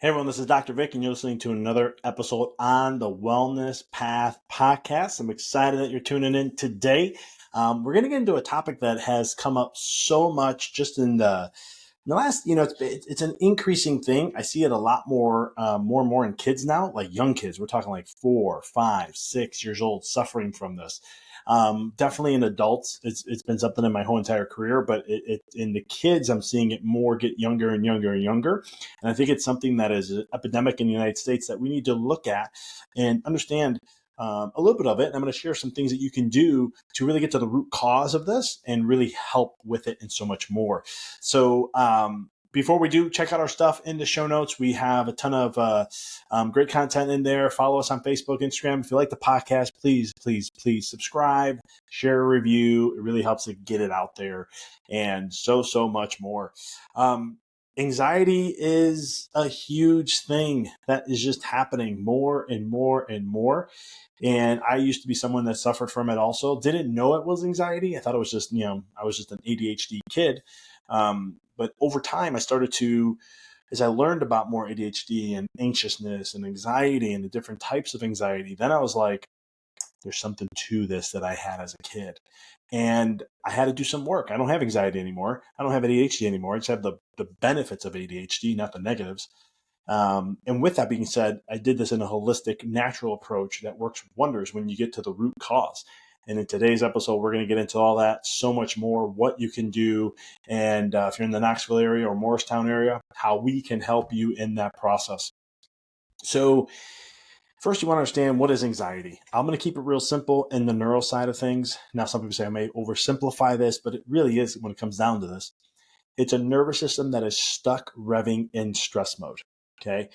Hey everyone, this is Dr. Vic, and you're listening to another episode on the Wellness Path podcast. I'm excited that you're tuning in today. We're going to get into a topic that has come up so much just in the last, it's an increasing thing. I see it a lot more and more in kids now, like young kids. We're talking like 4, 5, 6 years old suffering from this. Definitely in adults, it's been something in my whole entire career, but in the kids, I'm seeing it more get younger and younger and younger. And I think it's something that is an epidemic in the United States that we need to look at and understand a little bit of it. And I'm going to share some things that you can do to really get to the root cause of this and really help with it and so much more. So, before we do, check out our stuff in the show notes. We have a ton of great content in there. Follow us on Facebook, Instagram. If you like the podcast, please subscribe, share a review. It really helps to get it out there and so much more. Anxiety is a huge thing that is just happening more and more and more. And I used to be someone that suffered from it also. Didn't know it was anxiety. I thought it was just, I was just an ADHD kid. But over time, I started to, as I learned about more ADHD and anxiousness and anxiety and the different types of anxiety, then I was like, there's something to this that I had as a kid. And I had to do some work. I don't have anxiety anymore. I don't have ADHD anymore. I just have the benefits of ADHD, not the negatives. And with that being said, I did this in a holistic, natural approach that works wonders when you get to the root cause. And in today's episode, we're going to get into all that, so much more, what you can do. And if you're in the Knoxville area or Morristown area, how we can help you in that process. So first, you want to understand, what is anxiety? I'm going to keep it real simple in the neuro side of things. Now, some people say I may oversimplify this, but it really is when it comes down to this. It's a nervous system that is stuck revving in stress mode. Okay.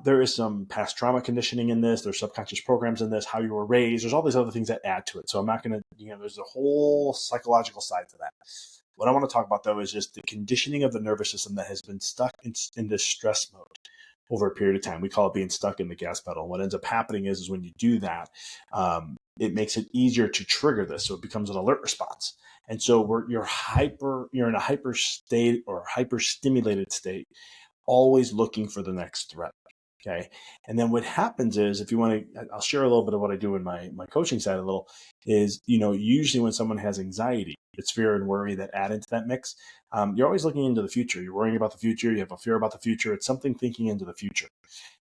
There is some past trauma conditioning in this. There's subconscious programs in this, how you were raised. There's all these other things that add to it. So I'm not going to, there's a whole psychological side to that. What I want to talk about, though, is just the conditioning of the nervous system that has been stuck in this stress mode over a period of time. We call it being stuck in the gas pedal. What ends up happening is when you do that, it makes it easier to trigger this. So it becomes an alert response. And so you're in a hyper state or hyper stimulated state, always looking for the next threat. Okay. And then what happens is, if you want to, I'll share a little bit of what I do in my coaching side a little, is, usually when someone has anxiety, it's fear and worry that add into that mix. You're always looking into the future. You're worrying about the future. You have a fear about the future. It's something thinking into the future.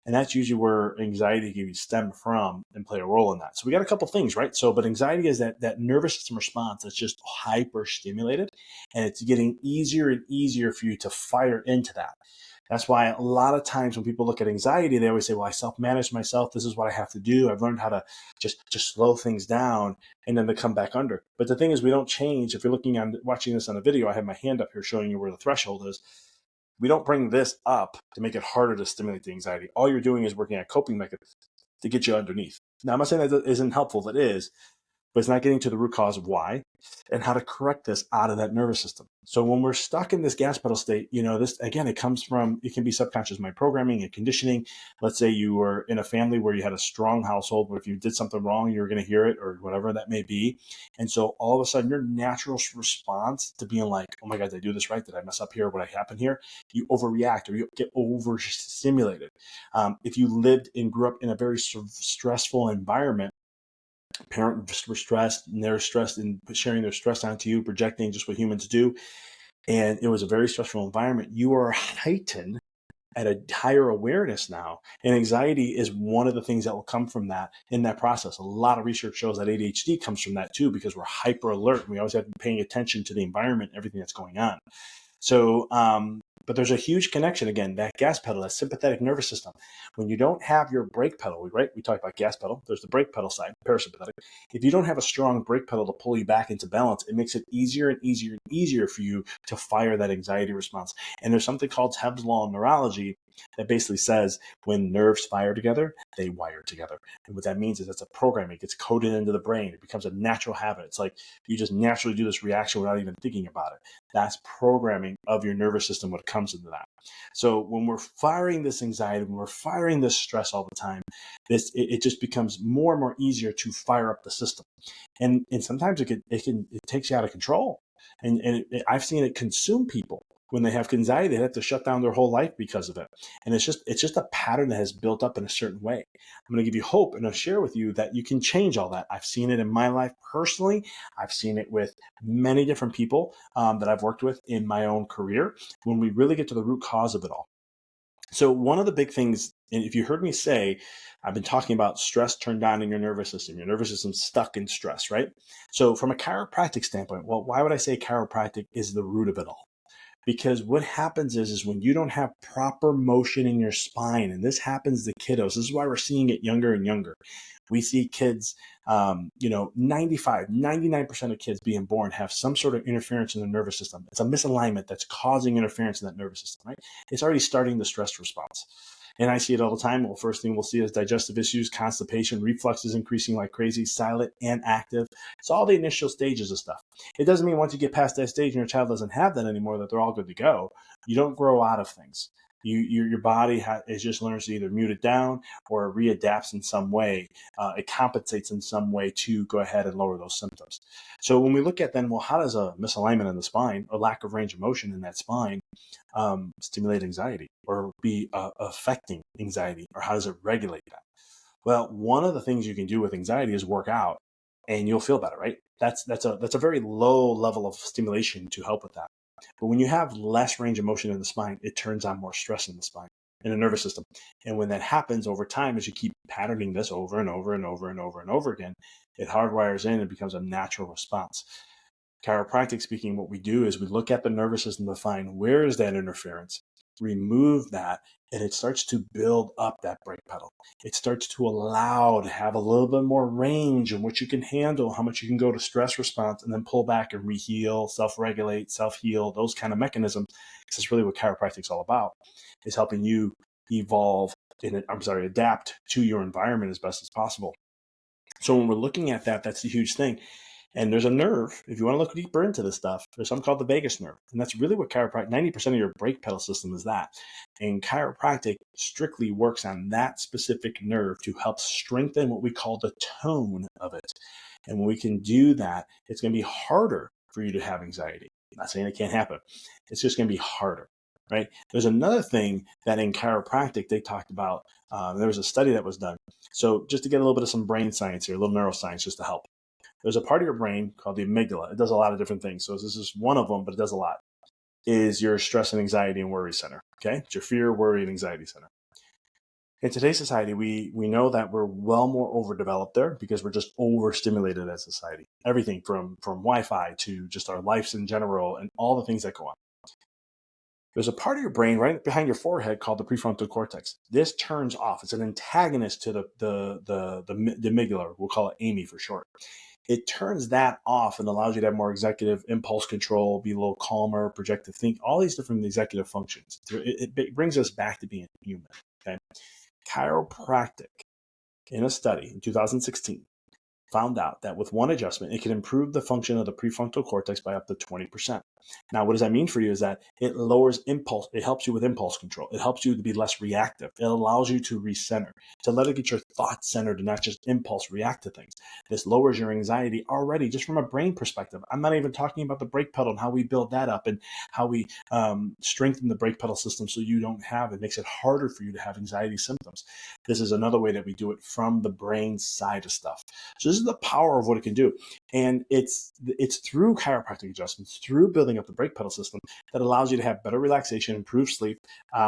And that's usually where anxiety can stem from and play a role in that. So we got a couple things, right? So, but anxiety is that nervous system response that's just hyper stimulated, and it's getting easier and easier for you to fire into that. That's why a lot of times when people look at anxiety, they always say, well, I self-manage myself. This is what I have to do. I've learned how to just slow things down, and then they come back under. But the thing is, we don't change. If you're watching this on a video, I have my hand up here showing you where the threshold is. We don't bring this up to make it harder to stimulate the anxiety. All you're doing is working at coping mechanisms to get you underneath. Now, I'm not saying that isn't helpful. That is, but it's not getting to the root cause of why and how to correct this out of that nervous system. So when we're stuck in this gas pedal state, this, again, it can be subconscious mind programming and conditioning. Let's say you were in a family where you had a strong household, where if you did something wrong, you were going to hear it, or whatever that may be. And so all of a sudden, your natural response to being like, oh my God, did I do this right? Did I mess up here? What happened here? You overreact, or you get overstimulated. If you lived and grew up in a very stressful environment, parents were stressed, and they're stressed and sharing their stress onto you, projecting just what humans do. And it was a very stressful environment. You are heightened at a higher awareness now. And anxiety is one of the things that will come from that in that process. A lot of research shows that ADHD comes from that too, because we're hyper alert. And we always have to be paying attention to the environment, everything that's going on. So, but there's a huge connection, again, that gas pedal, that sympathetic nervous system. When you don't have your brake pedal, right? We talked about gas pedal. There's the brake pedal side, parasympathetic. If you don't have a strong brake pedal to pull you back into balance, it makes it easier and easier and easier for you to fire that anxiety response. And there's something called Hebb's law of neurology that basically says when nerves fire together, they wire together. And what that means is it's a program. It gets coded into the brain. It becomes a natural habit. It's like you just naturally do this reaction without even thinking about it. That's programming of your nervous system when it comes into that. So when we're firing this anxiety, when we're firing this stress all the time, it just becomes more and more easier to fire up the system. And sometimes it takes you out of control. And I've seen it consume people. When they have anxiety, they have to shut down their whole life because of it. And it's just a pattern that has built up in a certain way. I'm going to give you hope and I'll share with you that you can change all that. I've seen it in my life personally. I've seen it with many different people that I've worked with in my own career when we really get to the root cause of it all. So one of the big things, and if you heard me say, I've been talking about stress turned on in your nervous system. Your nervous system's stuck in stress, right? So from a chiropractic standpoint, well, why would I say chiropractic is the root of it all? Because what happens is when you don't have proper motion in your spine, and this happens to kiddos. This is why we're seeing it younger and younger. We see kids, 95, 99% of kids being born have some sort of interference in the nervous system. It's a misalignment that's causing interference in that nervous system, right? It's already starting the stress response. And I see it all the time. Well, first thing we'll see is digestive issues, constipation, reflux is increasing like crazy, silent and active. It's all the initial stages of stuff. It doesn't mean once you get past that stage and your child doesn't have that anymore that they're all good to go. You don't grow out of things. Your body is just learns to either mute it down or readapts in some way. It compensates in some way to go ahead and lower those symptoms. So when we look at then, well, how does a misalignment in the spine or lack of range of motion in that spine stimulate anxiety or be affecting anxiety, or how does it regulate that? Well, one of the things you can do with anxiety is work out, and you'll feel better, right? That's a very low level of stimulation to help with that. But when you have less range of motion in the spine, it turns on more stress in the spine, in the nervous system. And when that happens over time, as you keep patterning this over and over and over and over and over again, it hardwires in and becomes a natural response. Chiropractic speaking, what we do is we look at the nervous system to find where is that interference, remove that, and it starts to build up that brake pedal. It starts to allow to have a little bit more range in what you can handle, how much you can go to stress response, and then pull back and reheal, self-regulate, self-heal, those kind of mechanisms. Because that's really what chiropractic is all about, is helping you evolve, adapt to your environment as best as possible. So when we're looking at that, that's the huge thing. And there's a nerve, if you want to look deeper into this stuff, there's something called the vagus nerve. And that's really what chiropractic, 90% of your brake pedal system is that. And chiropractic strictly works on that specific nerve to help strengthen what we call the tone of it. And when we can do that, it's going to be harder for you to have anxiety. I'm not saying it can't happen. It's just going to be harder, right? There's another thing that in chiropractic they talked about. There was a study that was done. So just to get a little bit of some brain science here, a little neuroscience just to help. There's a part of your brain called the amygdala. It does a lot of different things. So this is one of them, but it does a lot. Is your stress and anxiety and worry center. Okay, it's your fear, worry, and anxiety center. In today's society, we know that we're well more overdeveloped there because we're just overstimulated as a society. Everything from Wi-Fi to just our lives in general and all the things that go on. There's a part of your brain right behind your forehead called the prefrontal cortex. This turns off. It's an antagonist to the amygdala. We'll call it Amy for short. It turns that off and allows you to have more executive impulse control, be a little calmer, projective think, all these different executive functions. It brings us back to being human. Okay? Chiropractic, in a study in 2016, found out that with one adjustment, it can improve the function of the prefrontal cortex by up to 20%. Now, what does that mean for you is that it lowers impulse. It helps you with impulse control. It helps you to be less reactive. It allows you to recenter, to let it get your thoughts centered and not just impulse react to things. This lowers your anxiety already just from a brain perspective. I'm not even talking about the brake pedal and how we build that up and how we strengthen the brake pedal system so you don't have it. Makes it harder for you to have anxiety symptoms. This is another way that we do it from the brain side of stuff. So this is the power of what it can do. And it's through chiropractic adjustments, through building up the brake pedal system that allows you to have better relaxation, improve sleep,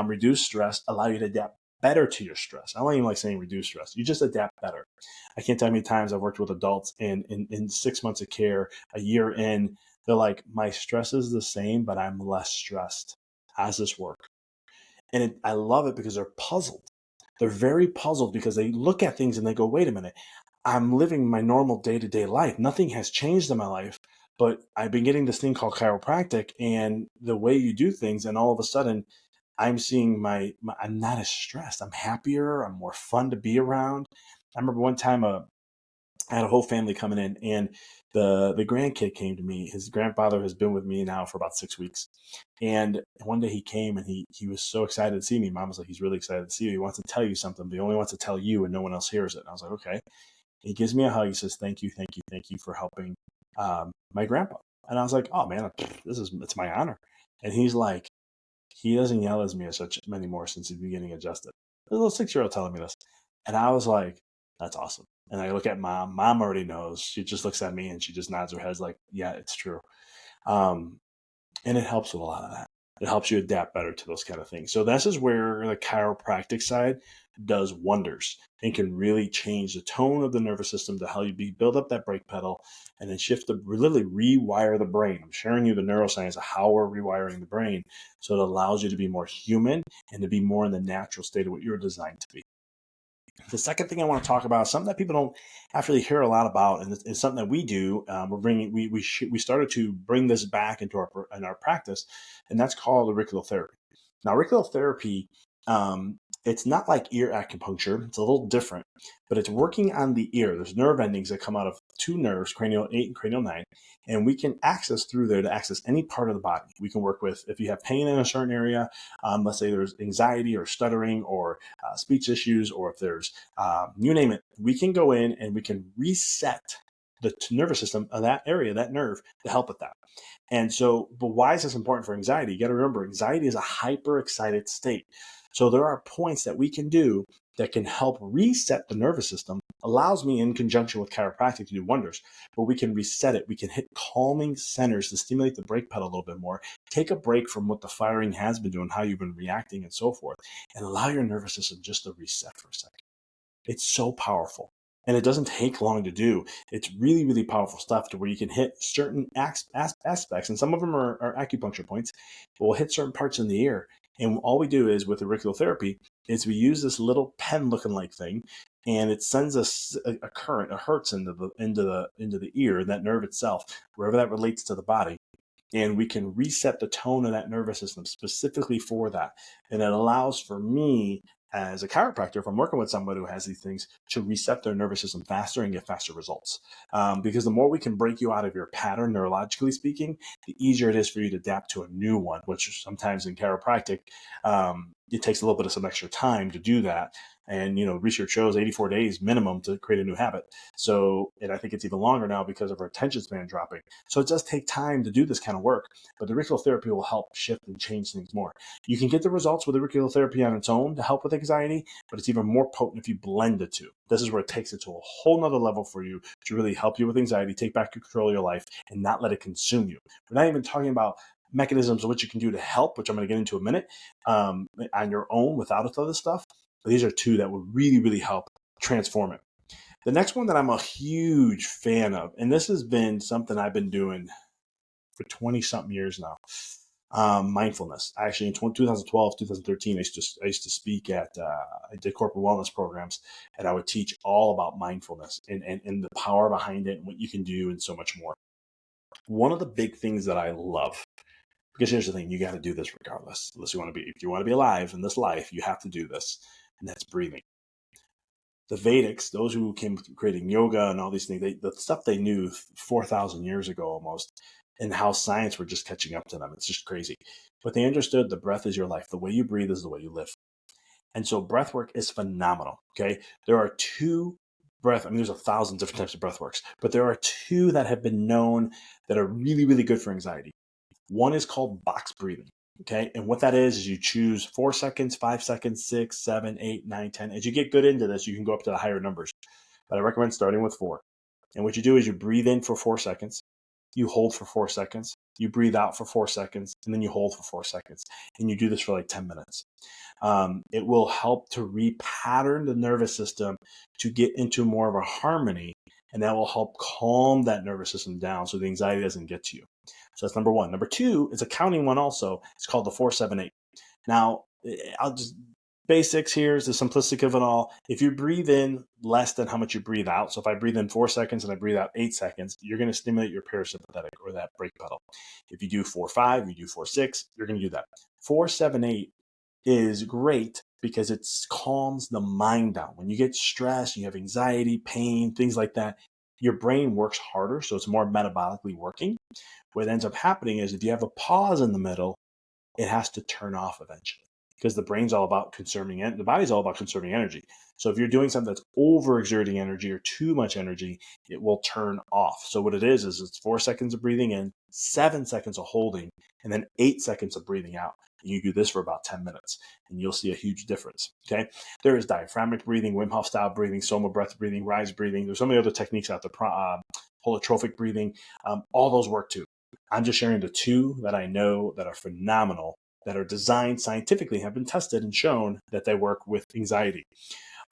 reduce stress, allow you to adapt better to your stress. I don't even like saying reduce stress. You just adapt better. I can't tell you how many times I've worked with adults in 6 months of care, a year in, they're like, my stress is the same, but I'm less stressed. How does this work? And I love it because they're puzzled. They're very puzzled because they look at things and they go, wait a minute, I'm living my normal day-to-day life. Nothing has changed in my life, but I've been getting this thing called chiropractic and the way you do things. And all of a sudden I'm seeing I'm not as stressed. I'm happier. I'm more fun to be around. I remember one time, I had a whole family coming in and the grandkid came to me. His grandfather has been with me now for about 6 weeks. And one day he came and he was so excited to see me. Mom was like, he's really excited to see you. He wants to tell you something, but he only wants to tell you and no one else hears it. And I was like, okay. He gives me a hug. He says, thank you, thank you, thank you for helping my grandpa. And I was like, oh man, it's my honor. And he's like, he doesn't yell at me as such anymore since he's been getting adjusted. A little 6-year-old telling me this. And I was like, that's awesome. And I look at mom. Mom already knows. She just looks at me and she just nods her head like, yeah, it's true. Um, and it helps with a lot of that. It helps you adapt better to those kind of things. So this is where the chiropractic side does wonders and can really change the tone of the nervous system to help you build up that brake pedal and then literally rewire the brain. I'm sharing you the neuroscience of how we're rewiring the brain so it allows you to be more human and to be more in the natural state of what you're designed to be. The second thing I want to talk about is something that people don't actually hear a lot about, and it's something that we do. We started to bring this back into our practice, and that's called auricular therapy. Now, auricular therapy, it's not like ear acupuncture. It's a little different, but it's working on the ear. There's nerve endings that come out of two nerves, cranial 8 and cranial 9, and we can access through there to access any part of the body. We can work with, if you have pain in a certain area, let's say there's anxiety or stuttering or speech issues, or if there's you name it, we can go in and we can reset the nervous system of that area, that nerve, to help with that. And so, but why is this important for anxiety? You got to remember, anxiety is a hyper excited state. So there are points that we can do that can help reset the nervous system, allows me in conjunction with chiropractic to do wonders, but we can reset it. We can hit calming centers to stimulate the brake pedal a little bit more, take a break from what the firing has been doing, how you've been reacting and so forth, and allow your nervous system just to reset for a second. It's so powerful. And it doesn't take long to do. It's really, really powerful stuff to where you can hit certain aspects, and some of them are acupuncture points, but we'll hit certain parts in the ear. And all we do is with auricular therapy is we use this little pen looking like thing, and it sends us a current, a hertz into the ear, that nerve itself, wherever that relates to the body. And we can reset the tone of that nervous system specifically for that. And it allows for me as a chiropractor, if I'm working with somebody who has these things, to reset their nervous system faster and get faster results. Because the more we can break you out of your pattern, neurologically speaking, the easier it is for you to adapt to a new one, which sometimes in chiropractic, it takes a little bit of some extra time to do that. And, research shows 84 days minimum to create a new habit. So, and I think it's even longer now because of our attention span dropping. So it does take time to do this kind of work, but the auricular therapy will help shift and change things more. You can get the results with auricular therapy on its own to help with anxiety, but it's even more potent if you blend the two. This is where it takes it to a whole nother level for you to really help you with anxiety, take back control of your life, and not let it consume you. We're not even talking about mechanisms of what you can do to help, which I'm going to get into in a minute, on your own without all this stuff. But these are two that would really, really help transform it. The next one that I'm a huge fan of, and this has been something I've been doing for 20 something years now, mindfulness. Actually, in 2012, 2013, I used to speak at, I did corporate wellness programs, and I would teach all about mindfulness and the power behind it and what you can do and so much more. One of the big things that I love, because here's the thing, you got to do this regardless. If you want to be alive in this life, you have to do this, and that's breathing. The Vedics, those who came creating yoga and all these things, the stuff they knew 4,000 years ago almost, and how science were just catching up to them. It's just crazy. But they understood the breath is your life. The way you breathe is the way you live. And so breath work is phenomenal. Okay. There are there's 1,000 different types of breath works, but there are two that have been known that are really, really good for anxiety. One is called box breathing. Okay. And what that is you choose 4 seconds, 5 seconds, 6, 7, 8, 9, 10. As you get good into this, you can go up to the higher numbers. But I recommend starting with 4. And what you do is you breathe in for 4 seconds, you hold for 4 seconds, you breathe out for 4 seconds, and then you hold for 4 seconds. And you do this for like 10 minutes. It will help to repattern the nervous system to get into more of a harmony, and that will help calm that nervous system down so the anxiety doesn't get to you. So that's number one. Number two is a counting one also. It's called the 4-7-8. Now, I'll just basics here is the simplistic of it all. If you breathe in less than how much you breathe out, so if I breathe in 4 seconds and I breathe out 8 seconds, you're going to stimulate your parasympathetic or that brake pedal. If you do 4-5, you do 4-6, you're going to do that. 4-7-8 is great because it calms the mind down. When you get stressed, you have anxiety, pain, things like that, your brain works harder, so it's more metabolically working. What ends up happening is if you have a pause in the middle, it has to turn off eventually. because the brain's all about conserving the body's all about conserving energy. So if you're doing something that's overexerting energy or too much energy, it will turn off. So what it is it's 4 seconds of breathing in, 7 seconds of holding, and then 8 seconds of breathing out. And you do this for about 10 minutes and you'll see a huge difference. Okay. There is diaphragmatic breathing, Wim Hof style breathing, Soma breath breathing, rise breathing. There's so many other techniques out there, holotrophic breathing. All those work too. I'm just sharing the two that I know that are phenomenal, that are designed scientifically, have been tested and shown that they work with anxiety.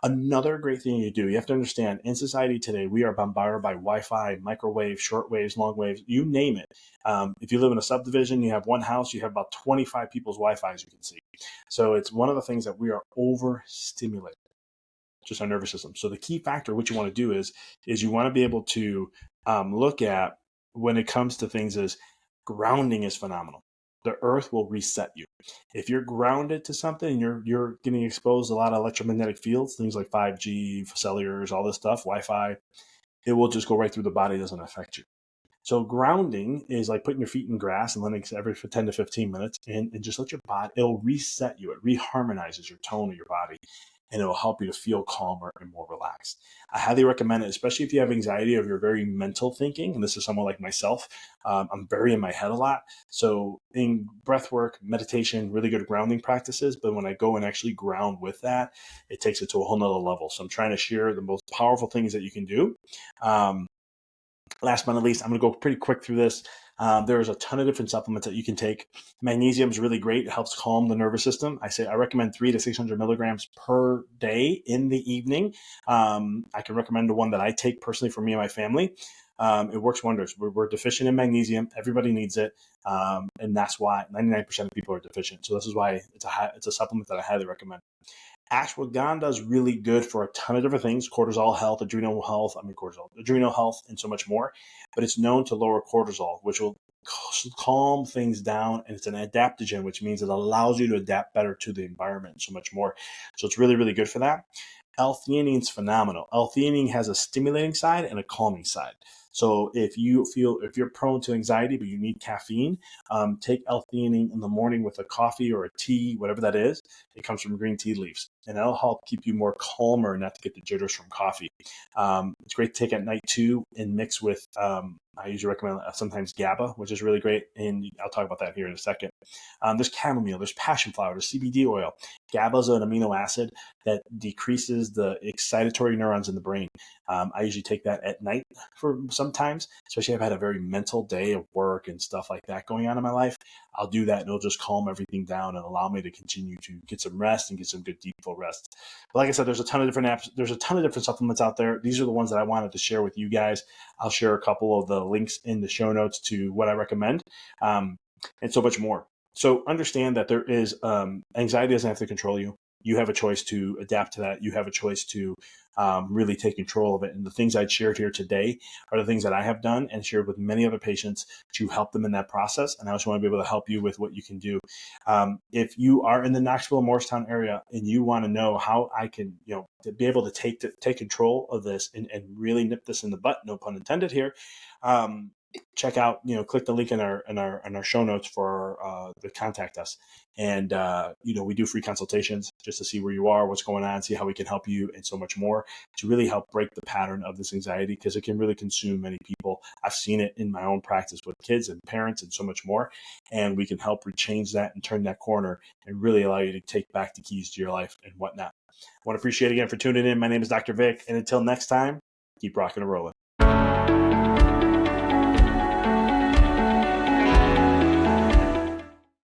Another great thing you do, you have to understand, in society today, we are bombarded by Wi-Fi, microwave, short waves, long waves, you name it. If you live in a subdivision, you have one house, you have about 25 people's Wi-Fi, as you can see. So it's one of the things that we are overstimulated, just our nervous system. So the key factor, what you want to do is you want to be able to look at, when it comes to things, is grounding is phenomenal. The earth will reset you. If you're grounded to something, you're getting exposed to a lot of electromagnetic fields, things like 5G, cellulars, all this stuff, Wi-Fi, it will just go right through the body, doesn't affect you. So grounding is like putting your feet in grass and letting it every 10 to 15 minutes and just let your body, it'll reset you. It reharmonizes your tone of your body and it will help you to feel calmer and more relaxed. I highly recommend it, especially if you have anxiety or you're very mental thinking. And this is someone like myself. I'm very in my head a lot. So in breath work, meditation, really good grounding practices. But when I go and actually ground with that, it takes it to a whole nother level. So I'm trying to share the most powerful things that you can do. Last but not least, I'm going to go pretty quick through this. There's a ton of different supplements that you can take. Magnesium is really great. It helps calm the nervous system. I recommend 300 to 600 milligrams per day in the evening. I can recommend the one that I take personally for me and my family. It works wonders. We're deficient in magnesium. Everybody needs it. And that's why 99% of people are deficient. So this is why it's a supplement that I highly recommend. Ashwagandha is really good for a ton of different things: cortisol health, adrenal health, and so much more. But it's known to lower cortisol, which will calm things down. And it's an adaptogen, which means it allows you to adapt better to the environment and so much more. So it's really, really good for that. L-theanine is phenomenal. L-theanine has a stimulating side and a calming side. So if you're prone to anxiety, but you need caffeine, take L-theanine in the morning with a coffee or a tea, whatever that is. It comes from green tea leaves, and that'll help keep you more calmer and not to get the jitters from coffee. It's great to take at night too, and mix with, I usually recommend sometimes GABA, which is really great. And I'll talk about that here in a second. There's chamomile, there's passion flower, there's CBD oil. GABA is an amino acid that decreases the excitatory neurons in the brain. I usually take that at night for sometimes, especially if I've had a very mental day of work and stuff like that going on in my life. I'll do that and it'll just calm everything down and allow me to continue to get some rest and get some good deep full rest. But like I said, there's a ton of different apps. There's a ton of different supplements out there. These are the ones that I wanted to share with you guys. I'll share a couple of the links in the show notes to what I recommend, and so much more. So understand that there is anxiety doesn't have to control you. You have a choice to adapt to that. You have a choice to really take control of it. And the things I'd shared here today are the things that I have done and shared with many other patients to help them in that process. And I just want to be able to help you with what you can do. If you are in the Knoxville, Morristown area and you want to know how I can, to be able to take control of this and really nip this in the butt, no pun intended here, check out, click the link in our show notes for the contact us. And, we do free consultations just to see where you are, what's going on, see how we can help you, and so much more to really help break the pattern of this anxiety, because it can really consume many people. I've seen it in my own practice with kids and parents and so much more. And we can help change that and turn that corner and really allow you to take back the keys to your life and whatnot. I want to appreciate again for tuning in. My name is Dr. Vic. And until next time, keep rocking and rolling.